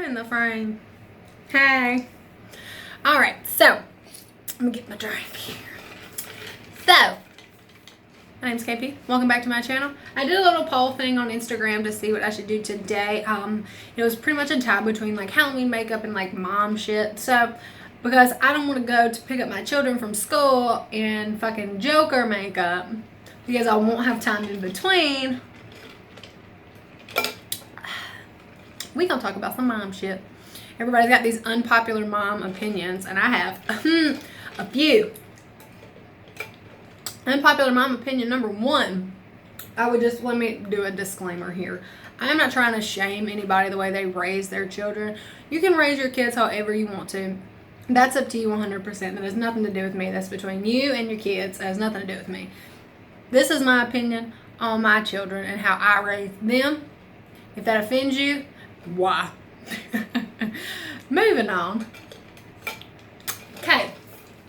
in the frame. Hey. Alright, so let me get my drink here. So, my name's KP. Welcome back to my channel. I did a little poll thing on Instagram to see what I should do today. It was pretty much a tie between like Halloween makeup and like mom shit. So, because I don't want to go to pick up my children from school in fucking Joker makeup, because I won't have time in between, we gonna talk about some mom shit. Everybody's got these unpopular mom opinions, and I have a few. Unpopular mom opinion number one. Let me do a disclaimer here. I am not trying to shame anybody the way they raise their children. You can raise your kids however you want to. That's up to you 100%. That has nothing to do with me. That's between you and your kids. It has nothing to do with me. This is my opinion on my children and how I raise them. If that offends you, why? Moving on. Okay.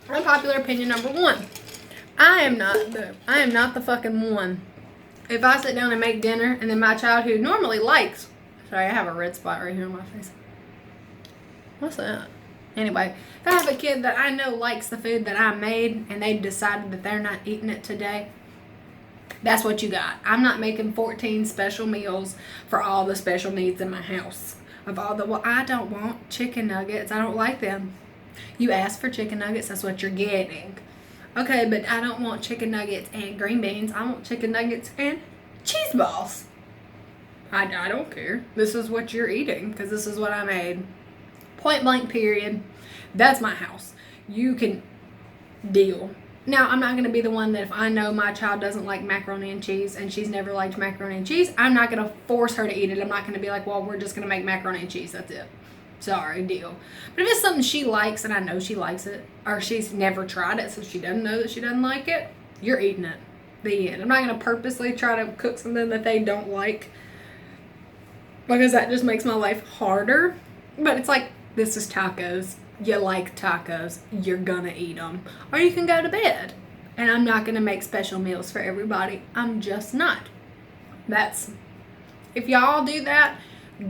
Unpopular opinion number one. I am not the fucking one. If I sit down and make dinner and then my child who normally likes, sorry, I have a red spot right here on my face. What's that? Anyway, if I have a kid that I know likes the food that I made and they decided that they're not eating it today, that's what you got. I'm not making 14 special meals for all the special needs in my house. Well, I don't want chicken nuggets. I don't like them. You asked for chicken nuggets, that's what you're getting. Okay, but I don't want chicken nuggets and green beans. I want chicken nuggets and cheese balls. I don't care. This is what you're eating because this is what I made. Point blank period. That's my house. You can deal. Now, I'm not going to be the one that if I know my child doesn't like macaroni and cheese and she's never liked macaroni and cheese, I'm not going to force her to eat it. I'm not going to be like, well, we're just going to make macaroni and cheese. That's it. Sorry, deal. But if it's something she likes and I know she likes it, or she's never tried it so she doesn't know that she doesn't like it, you're eating it. The end. I'm not going to purposely try to cook something that they don't like because that just makes my life harder. But it's like, this is tacos. You like tacos. You're going to eat them. Or you can go to bed. And I'm not going to make special meals for everybody. I'm just not. If y'all do that,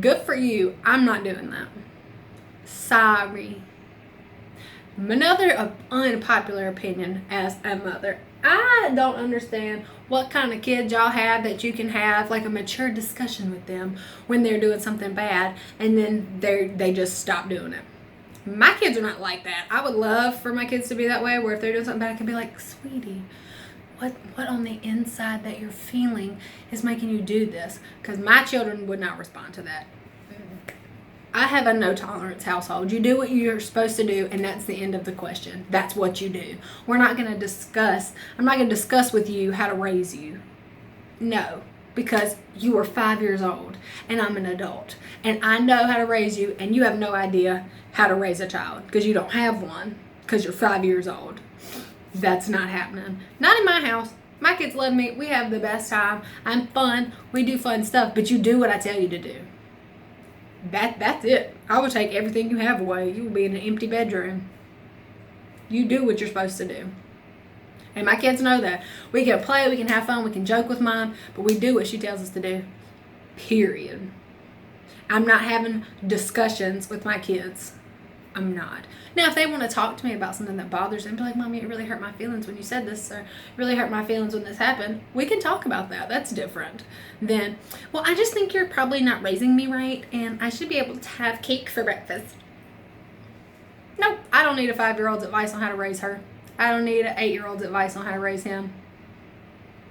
good for you. I'm not doing that. Sorry. Another unpopular opinion as a mother. I don't understand what kind of kids y'all have that you can have like a mature discussion with them when they're doing something bad and then they just stop doing it. My kids are not like that. I would love for my kids to be that way where if they're doing something bad I can be like, sweetie, what on the inside that you're feeling is making you do this? Because my children would not respond to that. I have a no tolerance household. You do what you're supposed to do and that's the end of the question. That's what you do. I'm not going to discuss with you how to raise you. No, because you are 5 years old and I'm an adult and I know how to raise you and you have no idea how to raise a child because you don't have one because you're 5 years old. That's not happening. Not in my house. My kids love me. We have the best time. I'm fun. We do fun stuff, but you do what I tell you to do. That's it. I will take everything you have away. You will be in an empty bedroom. You do what you're supposed to do. And my kids know that. We can play, we can have fun, we can joke with mom, but we do what she tells us to do. Period. I'm not having discussions with my kids. I'm not. Now, if they want to talk to me about something that bothers them, be like, Mommy, it really hurt my feelings when you said this, or it really hurt my feelings when this happened, we can talk about that. That's different than, well, I just think you're probably not raising me right, and I should be able to have cake for breakfast. Nope, I don't need a 5-year-old's advice on how to raise her. I don't need an 8-year-old's advice on how to raise him.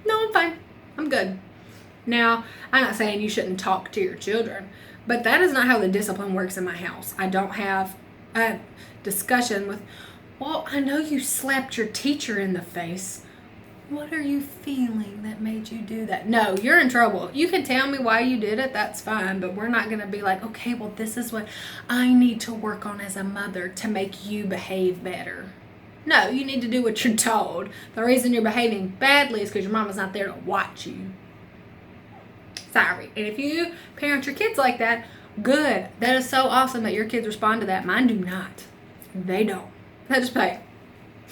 No, I'm fine. I'm good. Now, I'm not saying you shouldn't talk to your children, but that is not how the discipline works in my house. I don't have a discussion with, well, I know you slapped your teacher in the face. What are you feeling that made you do that? No, you're in trouble. You can tell me why you did it. That's fine. But we're not going to be like, okay, well, this is what I need to work on as a mother to make you behave better. No, you need to do what you're told. The reason you're behaving badly is because your mama's not there to watch you. Sorry. And if you parent your kids like that, good. That is so awesome that your kids respond to that. Mine do not. They don't. I just play.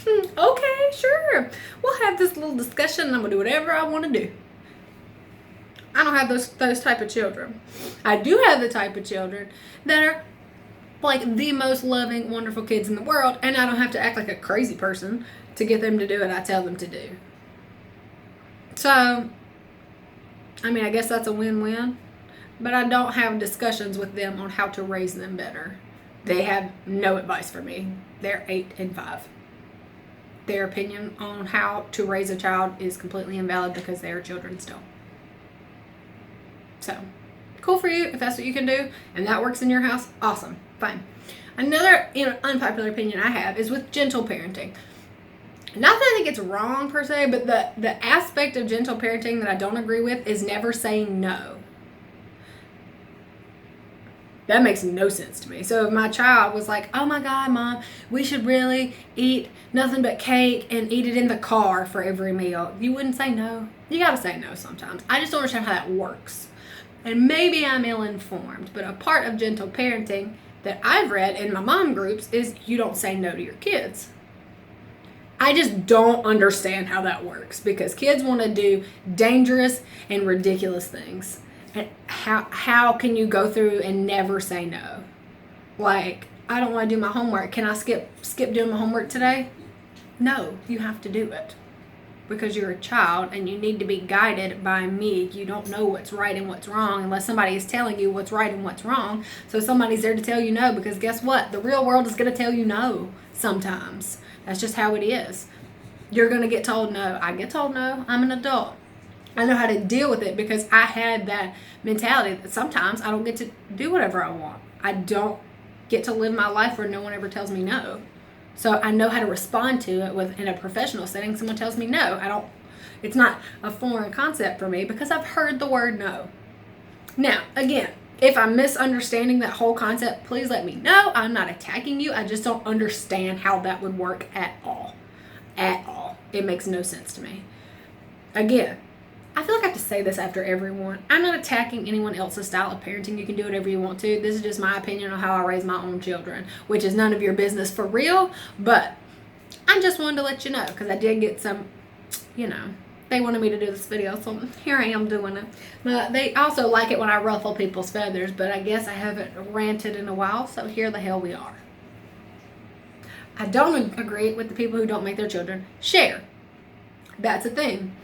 Okay, sure. We'll have this little discussion and I'm going to do whatever I want to do. I don't have those type of children. I do have the type of children that are like the most loving, wonderful kids in the world, and I don't have to act like a crazy person to get them to do what I tell them to do. So, I mean, I guess that's a win-win, but I don't have discussions with them on how to raise them better. They have no advice for me. They're 8 and 5. Their opinion on how to raise a child is completely invalid because they are children still. So, cool for you if that's what you can do and that works in your house. Awesome. Fine. Another unpopular opinion I have is with gentle parenting. Not that I think it's wrong per se, but the aspect of gentle parenting that I don't agree with is never saying no. That makes no sense to me. So if my child was like, oh my God, Mom, we should really eat nothing but cake and eat it in the car for every meal, you wouldn't say no. You gotta say no sometimes. I just don't understand how that works. And maybe I'm ill-informed, but a part of gentle parenting that I've read in my mom groups is you don't say no to your kids. I just don't understand how that works because kids want to do dangerous and ridiculous things. And how can you go through and never say no? Like, I don't want to do my homework. Can I skip doing my homework today? No, you have to do it. Because you're a child and you need to be guided by me. You don't know what's right and what's wrong unless somebody is telling you what's right and what's wrong. So somebody's there to tell you no, because guess what? The real world is going to tell you no sometimes. That's just how it is. You're going to get told no. I get told no. I'm an adult. I know how to deal with it because I had that mentality that sometimes I don't get to do whatever I want. I don't get to live my life where no one ever tells me no. So I know how to respond to it in a professional setting. Someone tells me no. It's not a foreign concept for me because I've heard the word no. Now, again, if I'm misunderstanding that whole concept, please let me know. I'm not attacking you. I just don't understand how that would work at all. At all. It makes no sense to me. Again, I feel like I have to say this after everyone. I'm not attacking anyone else's style of parenting. You can do whatever you want to. This is just my opinion on how I raise my own children, which is none of your business for real. But I just wanted to let you know because I did get some, they wanted me to do this video, so here I am doing it. But they also like it when I ruffle people's feathers, but I guess I haven't ranted in a while, so here the hell we are. I don't agree with the people who don't make their children share. That's a thing.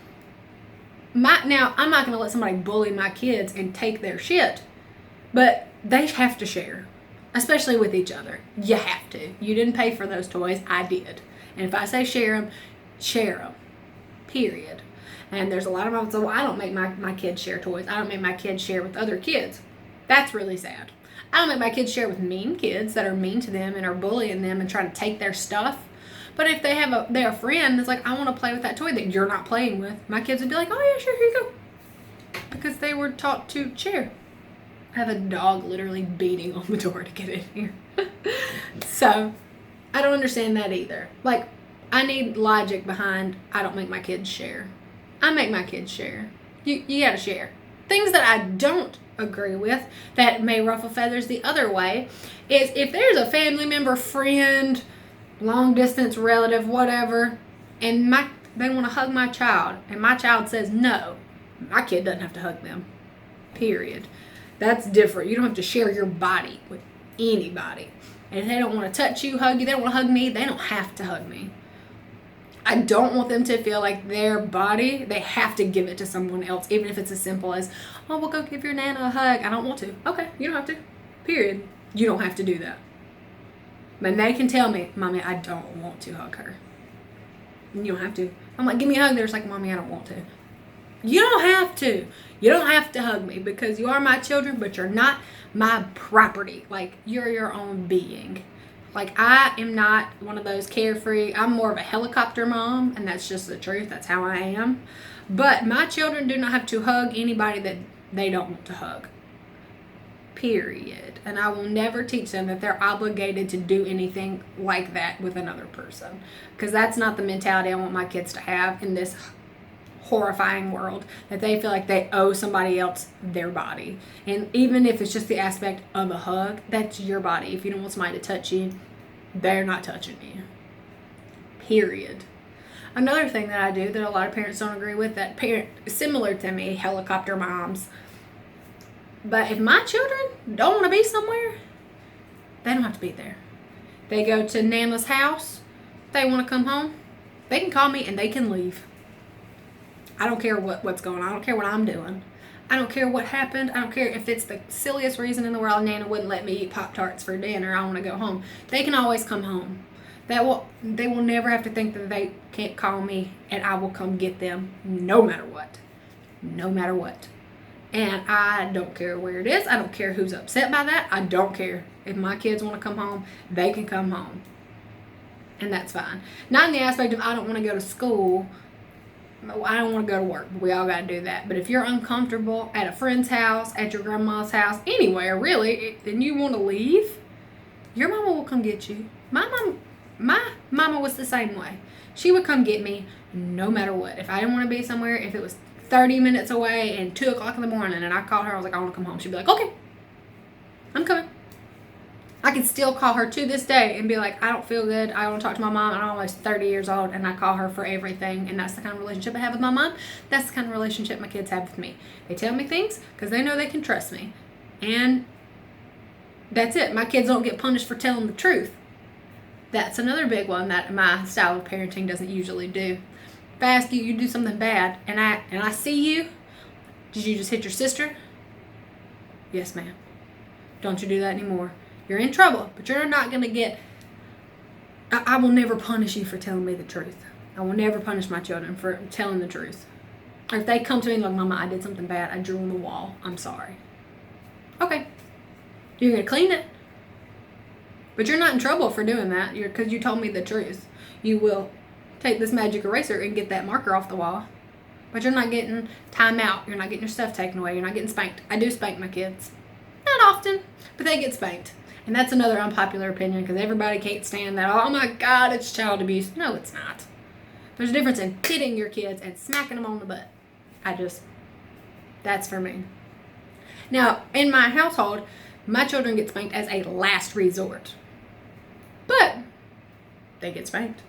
Now, I'm not going to let somebody bully my kids and take their shit, but they have to share, especially with each other. You have to. You didn't pay for those toys. I did. And if I say share them, share them. Period. And there's a lot of moments, so I don't make my kids share toys. I don't make my kids share with other kids. That's really sad. I don't make my kids share with mean kids that are mean to them and are bullying them and trying to take their stuff. But if they're a friend that's like, I want to play with that toy that you're not playing with, my kids would be like, oh yeah, sure, here you go. Because they were taught to share. I have a dog literally beating on the door to get in here. So, I don't understand that either. Like, I need logic behind I don't make my kids share. I make my kids share. You gotta share. Things that I don't agree with that may ruffle feathers the other way is if there's a family member, friend, long distance relative, whatever, and they want to hug my child, and my child says no, my kid doesn't have to hug them. Period. That's different. You don't have to share your body with anybody. And if they don't want to touch you, hug you, they don't want to hug me, they don't have to hug me. I don't want them to feel like their body, they have to give it to someone else, even if it's as simple as, oh, we'll go give your Nana a hug. I don't want to. Okay, you don't have to. Period. You don't have to do that. And they can tell me, Mommy, I don't want to hug her. And you don't have to. I'm like, give me a hug. They're just like, Mommy, I don't want to. You don't have to. You don't have to hug me because you are my children, but you're not my property. Like, you're your own being. Like, I am not one of those carefree. I'm more of a helicopter mom, and that's just the truth. That's how I am. But my children do not have to hug anybody that they don't want to hug. Period. And I will never teach them that they're obligated to do anything like that with another person. Because that's not the mentality I want my kids to have in this horrifying world, that they feel like they owe somebody else their body. And even if it's just the aspect of a hug, that's your body. If you don't want somebody to touch you, they're not touching you. Period. Another thing that I do that a lot of parents don't agree with, that similar to me, helicopter moms. But if my children don't want to be somewhere, They don't have to be there. They go to Nana's house. They want to come home. They can call me and they can leave. I don't care what's going on. I don't care what I'm doing. I don't care what happened. I don't care if it's the silliest reason in the world. Nana wouldn't let me eat Pop-Tarts for dinner. I want to go home. They can always come home. They will never have to think that they can't call me and I will come get them no matter what. No matter what. And I don't care where it is. I don't care who's upset by that. I don't care. If my kids want to come home, they can come home. And that's fine. Not in the aspect of I don't want to go to school. I don't want to go to work. We all got to do that. But if you're uncomfortable at a friend's house, at your grandma's house, anywhere really, and you want to leave, your mama will come get you. My mama was the same way. She would come get me no matter what. If I didn't want to be somewhere, if it was 30 minutes away and 2 o'clock in the morning and I called her, I was like, I want to come home. She'd be like, okay, I'm coming. I can still call her to this day and be like, I don't feel good. I want to talk to my mom. I'm almost 30 years old and I call her for everything. And that's the kind of relationship I have with my mom. That's the kind of relationship my kids have with me. They tell me things because they know they can trust me. And that's it. My kids don't get punished for telling the truth. That's another big one that my style of parenting doesn't usually do. If I ask you, you do something bad and I see you, did you just hit your sister? Yes, ma'am. Don't you do that anymore. You're in trouble, but you're not going to get... I will never punish you for telling me the truth. I will never punish my children for telling the truth. Or if they come to me and like, Mama, I did something bad. I drew on the wall. I'm sorry. Okay. You're going to clean it. But you're not in trouble for doing that because you told me the truth. You will take this magic eraser and get that marker off the wall. But you're not getting time out. You're not getting your stuff taken away. You're not getting spanked. I do spank my kids. Not often, but they get spanked. And that's another unpopular opinion because everybody can't stand that. Oh my God, it's child abuse. No, it's not. There's a difference in hitting your kids and smacking them on the butt. That's for me. Now, in my household, my children get spanked as a last resort. But they get spanked.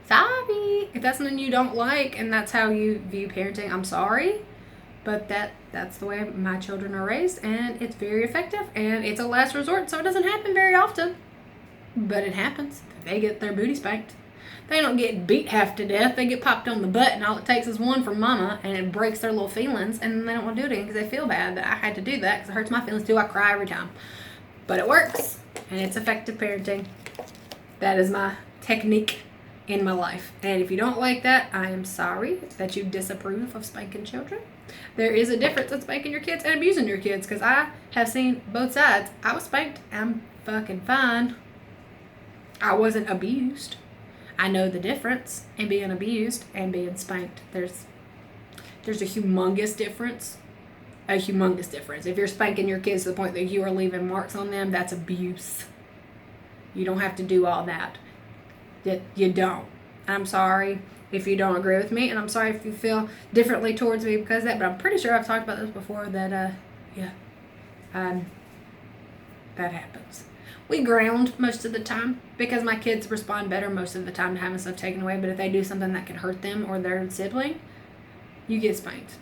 Sorry. If that's something you don't like and that's how you view parenting, I'm sorry. But that's the way my children are raised, and it's very effective, and it's a last resort, so it doesn't happen very often. But it happens. They get their booty spanked. They don't get beat half to death. They get popped on the butt, and all it takes is one from mama, and it breaks their little feelings, and then they don't want to do it again because they feel bad that I had to do that because it hurts my feelings too. I cry every time. But it works, and it's effective parenting. That is my technique in my life. And if you don't like that, I am sorry that you disapprove of spanking children. There is a difference in spanking your kids and abusing your kids because I have seen both sides. I was spanked. I'm fucking fine. I wasn't abused. I know the difference in being abused and being spanked. There's a humongous difference. A humongous difference. If you're spanking your kids to the point that you are leaving marks on them, that's abuse. You don't have to do all that. You don't. I'm sorry if you don't agree with me, and I'm sorry if you feel differently towards me because of that, but I'm pretty sure I've talked about this before that, that happens. We ground most of the time because my kids respond better most of the time to having stuff taken away, but if they do something that can hurt them or their sibling, you get spanked.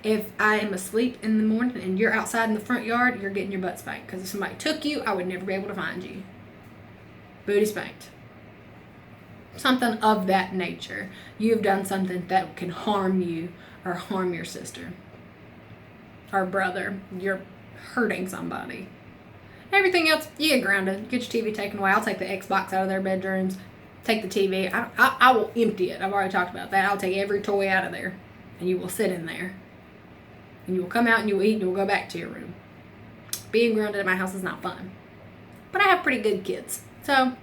If I am asleep in the morning and you're outside in the front yard, you're getting your butt spanked because if somebody took you, I would never be able to find you. Booty spanked. Something of that nature. You've done something that can harm you or harm your sister or brother. You're hurting somebody. Everything else, you get grounded. Get your TV taken away. I'll take the Xbox out of their bedrooms. Take the TV. I will empty it. I've already talked about that. I'll take every toy out of there. And you will sit in there. And you will come out and you will eat and you will go back to your room. Being grounded at my house is not fun. But I have pretty good kids. So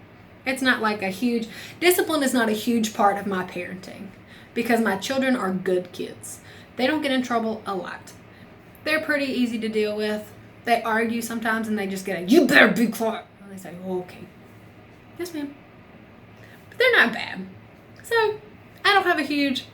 it's not like a huge... Discipline is not a huge part of my parenting. Because my children are good kids. They don't get in trouble a lot. They're pretty easy to deal with. They argue sometimes and they just get a, you better be quiet. And they say, oh, okay. Yes, ma'am. But they're not bad. So I don't have a huge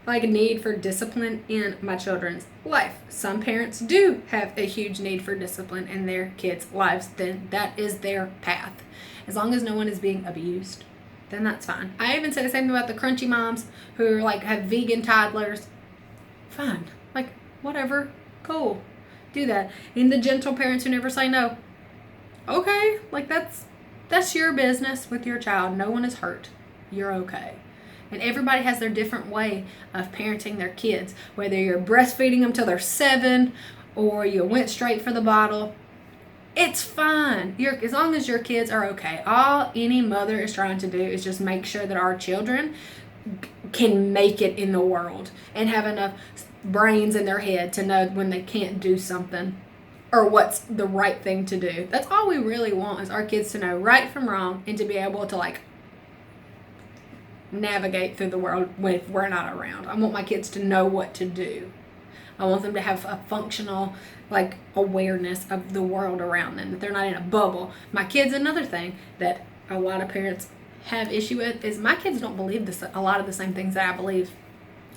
need for discipline in my children's life. Some parents do have a huge need for discipline in their kids' lives. Then that is their path. As long as no one is being abused, then that's fine. I even say the same thing about the crunchy moms who are have vegan toddlers. Fine. Whatever. Cool. do that. And the gentle parents who never say no. Okay, like that's your business with your child. No one is hurt. You're okay. And everybody has their different way of parenting their kids. Whether you're breastfeeding them till they're 7 or you went straight for the bottle, it's fine. As long as your kids are okay. All any mother is trying to do is just make sure that our children can make it in the world and have enough brains in their head to know when they can't do something or what's the right thing to do. That's all we really want, is our kids to know right from wrong and to be able to like navigate through the world when we're not around. I want my kids to know what to do. I want them to have a functional like awareness of the world around them, that they're not in a bubble. My kids, another thing that a lot of parents have issue with is my kids don't believe a lot of the same things that I believe,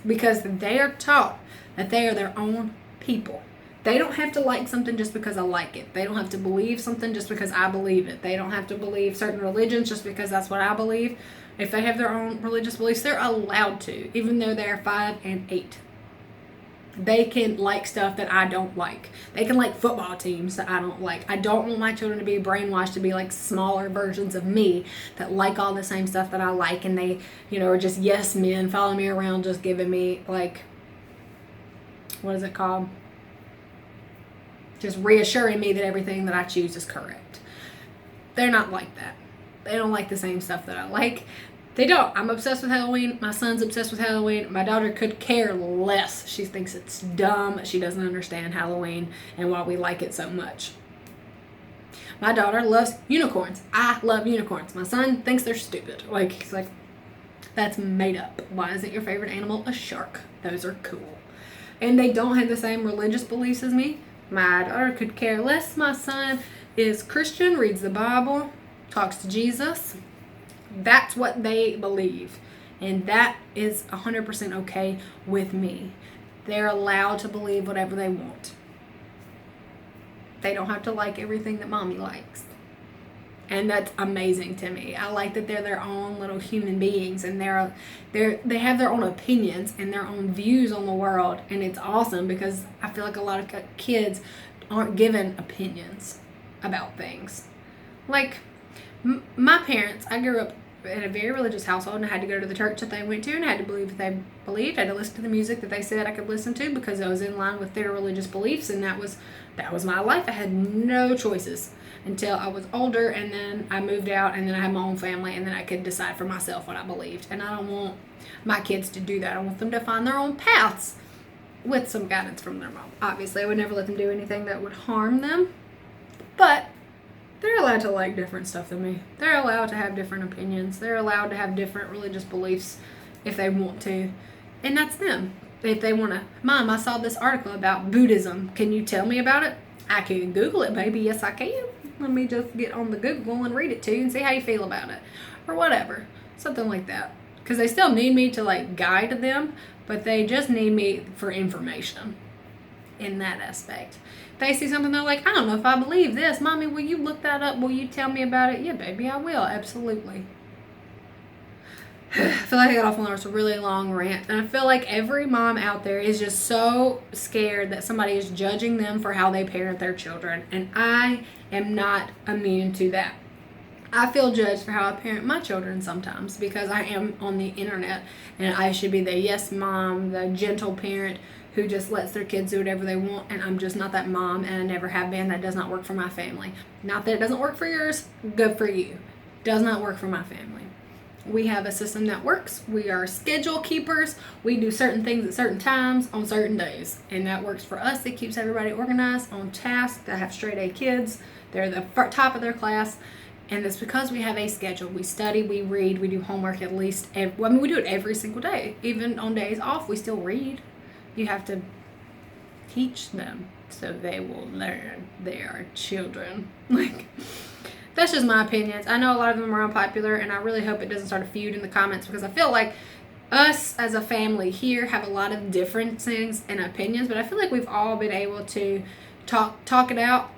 because they are taught that they are their own people. They don't have to like something just because I like it. They don't have to believe something just because I believe it. They don't have to believe certain religions just because that's what I believe. If they have their own religious beliefs, they're allowed to, even though they're 5 and 8. They can like stuff that I don't like. They can like football teams that I don't like. I don't want my children to be brainwashed to be like smaller versions of me that like all the same stuff that I like, and they, are just yes men, follow me around, just giving me like, what is it called? Just reassuring me that everything that I choose is correct. They're not like that. They don't like the same stuff that I like. They don't. I'm obsessed with Halloween. My son's obsessed with Halloween. My daughter could care less. She thinks it's dumb. She doesn't understand Halloween and why we like it so much. My daughter loves unicorns. I love unicorns. My son thinks they're stupid. Like, he's like, that's made up. Why isn't your favorite animal a shark? Those are cool. And they don't have the same religious beliefs as me. My daughter could care less. My son is Christian, reads the Bible, talks to Jesus. That's what they believe. And that is 100% okay with me. They're allowed to believe whatever they want. They don't have to like everything that mommy likes. And that's amazing to me. I like that they're their own little human beings, and they have their own opinions and their own views on the world. And it's awesome, because I feel like a lot of kids aren't given opinions about things. Like, my parents, I grew up in a very religious household, and I had to go to the church that they went to, and I had to believe what they believed. I had to listen to the music that they said I could listen to, because I was in line with their religious beliefs, and that was my life. I had no choices until I was older, and then I moved out, and then I had my own family, and then I could decide for myself what I believed. And I don't want my kids to do that. I want them to find their own paths with some guidance from their mom. Obviously, I would never let them do anything that would harm them, but they're allowed to like different stuff than me. They're allowed to have different opinions. They're allowed to have different religious beliefs if they want to. And that's them. If they want to, Mom, I saw this article about Buddhism. Can you tell me about it? I can Google it, baby. Yes, I can. Let me just get on the Google and read it to you and see how you feel about it. Or whatever. Something like that. Because they still need me to like guide them, but they just need me for information in that aspect. They see something, they're like, I don't know if I believe this. Mommy, will you look that up? Will you tell me about it? Yeah, baby, I will. Absolutely. I feel like I got off on a really long rant. And I feel like every mom out there is just so scared that somebody is judging them for how they parent their children. And I am not immune to that. I feel judged for how I parent my children sometimes, because I am on the internet, and I should be the yes mom, the gentle parent who just lets their kids do whatever they want, and I'm just not that mom, and I never have been. That does not work for my family. Not that it doesn't work for yours, good for you. Does not work for my family. We have a system that works. We are schedule keepers. We do certain things at certain times on certain days, and that works for us. It keeps everybody organized, on task. They have straight A kids. They're the top of their class, and it's because we have a schedule. We study, we read, we do homework at least. We do it every single day. Even on days off, we still read. You have to teach them so they will learn. They are children. Like, that's just my opinions. I know a lot of them are unpopular, and I really hope it doesn't start a feud in the comments, because I feel like us as a family here have a lot of different things and opinions, but I feel like we've all been able to talk it out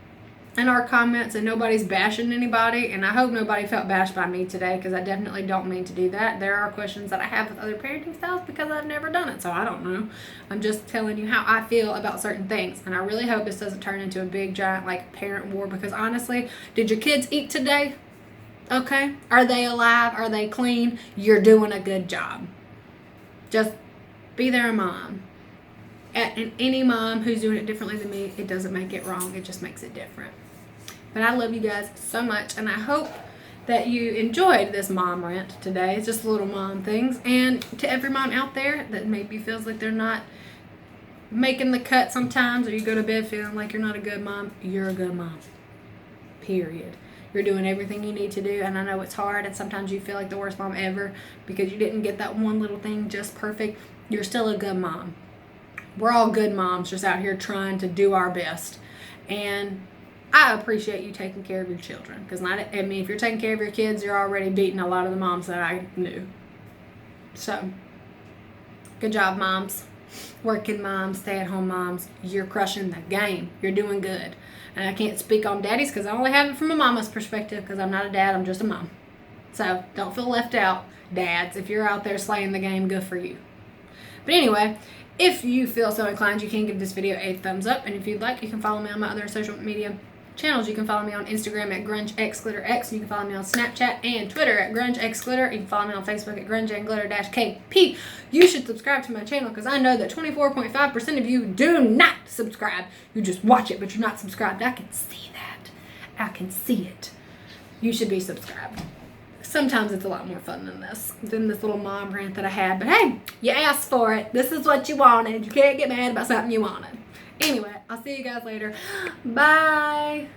in our comments, and nobody's bashing anybody, and I hope nobody felt bashed by me today, because I definitely don't mean to do that. There are questions that I have with other parenting styles because I've never done it, so I don't know. I'm just telling you how I feel about certain things, and I really hope this doesn't turn into a big giant like parent war, because honestly, did your kids eat today? Okay, are they alive? Are they clean? You're doing a good job. Just be their mom. And any mom who's doing it differently than me, it doesn't make it wrong, it just makes it different. But I love you guys so much, and I hope that you enjoyed this mom rant today. It's just little mom things. And to every mom out there that maybe feels like they're not making the cut sometimes, or you go to bed feeling like you're not a good mom, you're a good mom. Period. You're doing everything you need to do, and I know it's hard, and sometimes you feel like the worst mom ever because you didn't get that one little thing just perfect. You're still a good mom. We're all good moms just out here trying to do our best. And I appreciate you taking care of your children, because if you're taking care of your kids, you're already beating a lot of the moms that I knew. So, good job, moms. Working moms, stay-at-home moms. You're crushing the game. You're doing good. And I can't speak on daddies because I only have it from a mama's perspective, because I'm not a dad, I'm just a mom. So, don't feel left out, dads. If you're out there slaying the game, good for you. But anyway, if you feel so inclined, you can give this video a thumbs up. And if you'd like, you can follow me on my other social media channels. You can follow me on Instagram at grungexglitterx. You can follow me on Snapchat and Twitter at grungexglitter. You can follow me on Facebook at grungeandglitter-kp. You should subscribe to my channel, because I know that 24.5% of you do not subscribe. You just watch it, but you're not subscribed. I can see that. I can see it. You should be subscribed. Sometimes it's a lot more fun than this little mom rant that I had. But hey, you asked for it. This is what you wanted. You can't get mad about something you wanted. Anyway, I'll see you guys later. Bye.